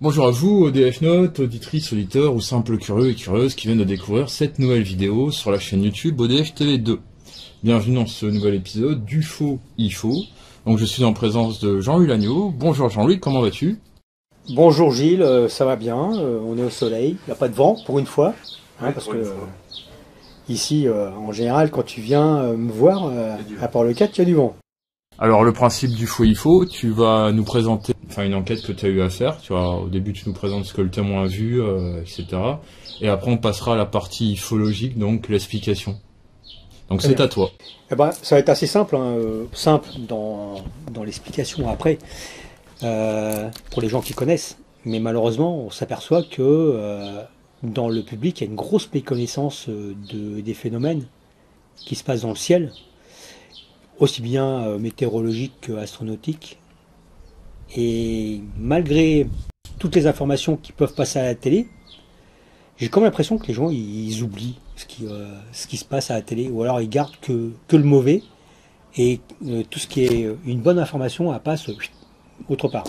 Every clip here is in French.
Bonjour à vous, ODF Note, auditrices, auditeurs ou simples curieux et curieuses qui viennent de découvrir cette nouvelle vidéo sur la chaîne YouTube ODF TV 2. Bienvenue dans ce nouvel épisode d'UFO IFO. Donc je suis en présence de Jean-Louis Lagneau. Bonjour Jean-Louis, comment vas-tu? Bonjour Gilles, ça va bien, on est au soleil, il n'y a pas de vent pour une fois, hein, parce que ici en général quand tu viens me voir, à Port-le-Cadre, il y a du vent. Alors le principe d'UFO IFO, tu vas nous présenter une enquête que tu as eu à faire. Au début tu nous présentes ce que le témoin a vu, etc. Et après on passera à la partie ufologique, donc l'explication. Donc c'est à toi. Eh ben, ça va être assez simple, hein, simple dans l'explication après, pour les gens qui connaissent. Mais malheureusement on s'aperçoit que dans le public il y a une grosse méconnaissance des phénomènes qui se passent dans le ciel, aussi bien météorologiques qu'astronautiques. Et malgré toutes les informations qui peuvent passer à la télé, j'ai comme l'impression que les gens ils oublient ce qui se passe à la télé, ou alors ils gardent que le mauvais, et tout ce qui est une bonne information, elle passe autre part.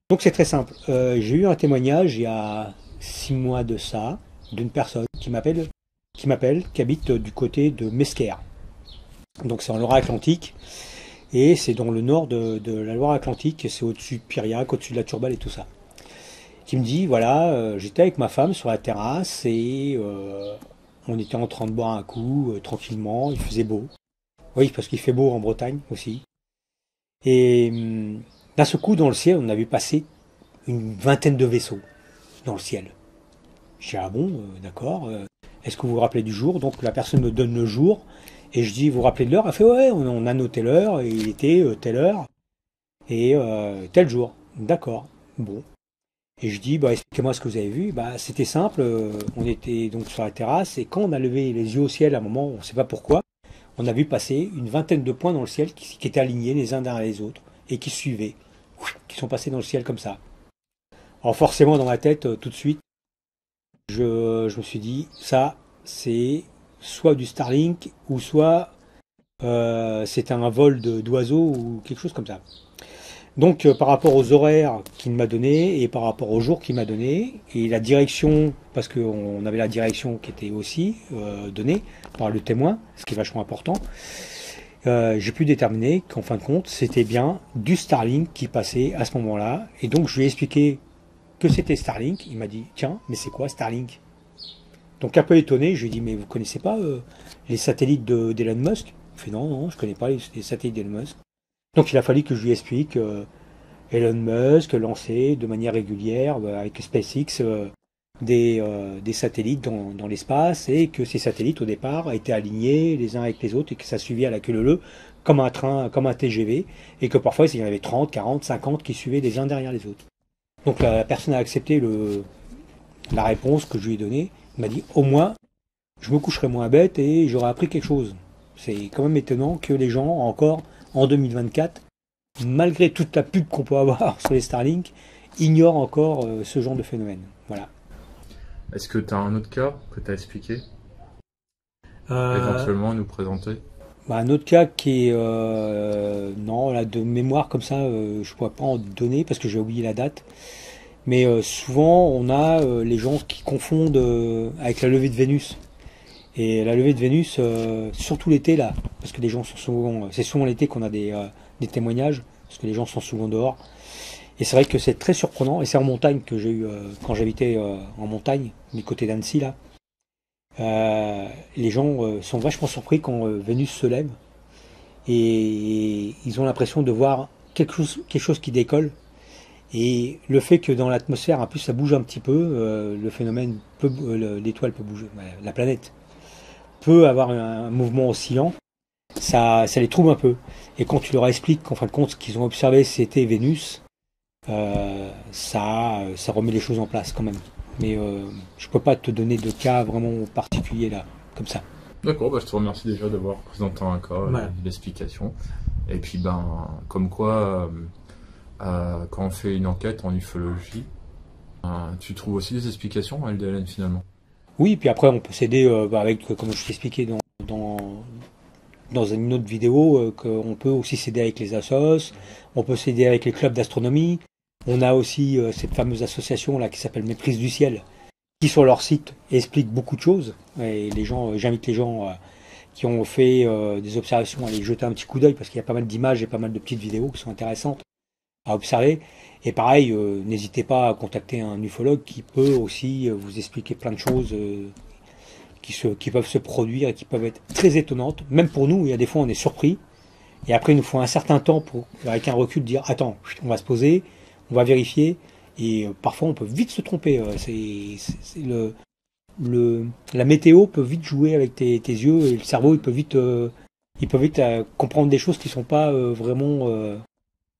Donc c'est très simple. J'ai eu un témoignage il y a 6 mois de ça, d'une personne qui habite du côté de Mesquer. Donc c'est en Loire-Atlantique, et c'est dans le nord de la Loire-Atlantique, c'est au-dessus de Piriac, au-dessus de la Turballe et tout ça. Qui me dit, voilà, j'étais avec ma femme sur la terrasse, et on était en train de boire un coup, tranquillement, il faisait beau. Oui, parce qu'il fait beau en Bretagne aussi. Et d'un seul coup, dans le ciel, on a vu passer une vingtaine de vaisseaux dans le ciel. Je dis, ah bon, d'accord, est-ce que vous vous rappelez du jour? Donc la personne me donne le jour, et je dis, vous vous rappelez de l'heure? Elle fait, ouais, on a noté l'heure, et il était telle heure, et tel jour. D'accord, bon. Et je dis, bah, expliquez-moi ce que vous avez vu. Bah, c'était simple, on était donc sur la terrasse, et quand on a levé les yeux au ciel, à un moment, on ne sait pas pourquoi, on a vu passer une vingtaine de points dans le ciel qui étaient alignés les uns derrière les autres, et qui suivaient, qui sont passés dans le ciel comme ça. Alors forcément, dans ma tête, tout de suite, je me suis dit, ça, c'est soit du Starlink, ou soit c'est un vol d'oiseaux, ou quelque chose comme ça. Donc par rapport aux horaires qu'il m'a donné, et par rapport au jour qu'il m'a donné, et la direction, parce qu'on avait la direction qui était aussi donnée par le témoin, ce qui est vachement important, j'ai pu déterminer qu'en fin de compte, c'était bien du Starlink qui passait à ce moment-là. Et donc je lui ai expliqué que c'était Starlink. Il m'a dit, tiens, mais c'est quoi Starlink? Donc un peu étonné, je lui ai dit, mais vous connaissez pas les satellites d'Elon Musk? Il fait, non, je connais pas les satellites d'Elon Musk. Donc il a fallu que je lui explique Elon Musk lançait de manière régulière avec SpaceX des satellites dans l'espace, et que ces satellites au départ étaient alignés les uns avec les autres, et que ça suivait à la queue leu comme un train, comme un TGV, et que parfois il y en avait 30, 40, 50 qui suivaient les uns derrière les autres. Donc la personne a accepté la réponse que je lui ai donnée. Il m'a dit, au moins je me coucherai moins bête et j'aurai appris quelque chose. C'est quand même étonnant que les gens, encore en 2024, malgré toute la pub qu'on peut avoir sur les Starlink, ignorent encore ce genre de phénomène. Voilà. Est-ce que tu as un autre cas que tu as expliqué éventuellement à nous présenter? Un autre cas qui est... non, là, de mémoire comme ça, je ne pourrais pas en donner parce que j'ai oublié la date. Mais souvent, on a les gens qui confondent avec la levée de Vénus. Et la levée de Vénus, surtout l'été là, parce que les gens sont souvent... C'est souvent l'été qu'on a des témoignages, parce que les gens sont souvent dehors. Et c'est vrai que c'est très surprenant, et c'est en montagne que j'ai eu, quand j'habitais en montagne, du côté d'Annecy là, les gens sont vachement surpris quand Vénus se lève, et ils ont l'impression de voir quelque chose qui décolle. Et le fait que dans l'atmosphère, en plus ça bouge un petit peu, le phénomène peut, l'étoile peut bouger, la planète peut avoir un mouvement oscillant, ça les trouble un peu. Et quand tu leur expliques qu'en fin de compte ce qu'ils ont observé c'était Vénus, ça remet les choses en place quand même. Mais je peux pas te donner de cas vraiment particuliers là, comme ça. D'accord, je te remercie déjà d'avoir présenté un cas, voilà, l'explication. Et puis comme quoi, quand on fait une enquête en ufologie, tu trouves aussi des explications à LDLN finalement? Oui, puis après on peut s'aider avec, comme je t'expliquais dans une autre vidéo, qu'on peut aussi s'aider avec les assos, on peut s'aider avec les clubs d'astronomie, On a aussi cette fameuse association là qui s'appelle Méprise du ciel, qui sur leur site explique beaucoup de choses. Et les gens, j'invite les gens qui ont fait des observations à aller jeter un petit coup d'œil parce qu'il y a pas mal d'images et pas mal de petites vidéos qui sont intéressantes à observer. Et pareil, n'hésitez pas à contacter un ufologue qui peut aussi vous expliquer plein de choses qui peuvent se produire et qui peuvent être très étonnantes. Même pour nous, il y a des fois on est surpris. Et après, il nous faut un certain temps pour, avec un recul, dire attends, on va se poser, on va vérifier. Et parfois, on peut vite se tromper. La météo peut vite jouer avec tes yeux et le cerveau, il peut vite comprendre des choses qui sont pas vraiment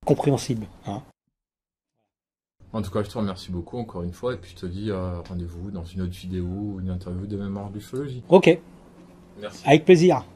compréhensibles. Hein. En tout cas, je te remercie beaucoup encore une fois et puis je te dis rendez-vous dans une autre vidéo ou une interview de Mémoire d'ufologie. Ok, Merci. avec plaisir.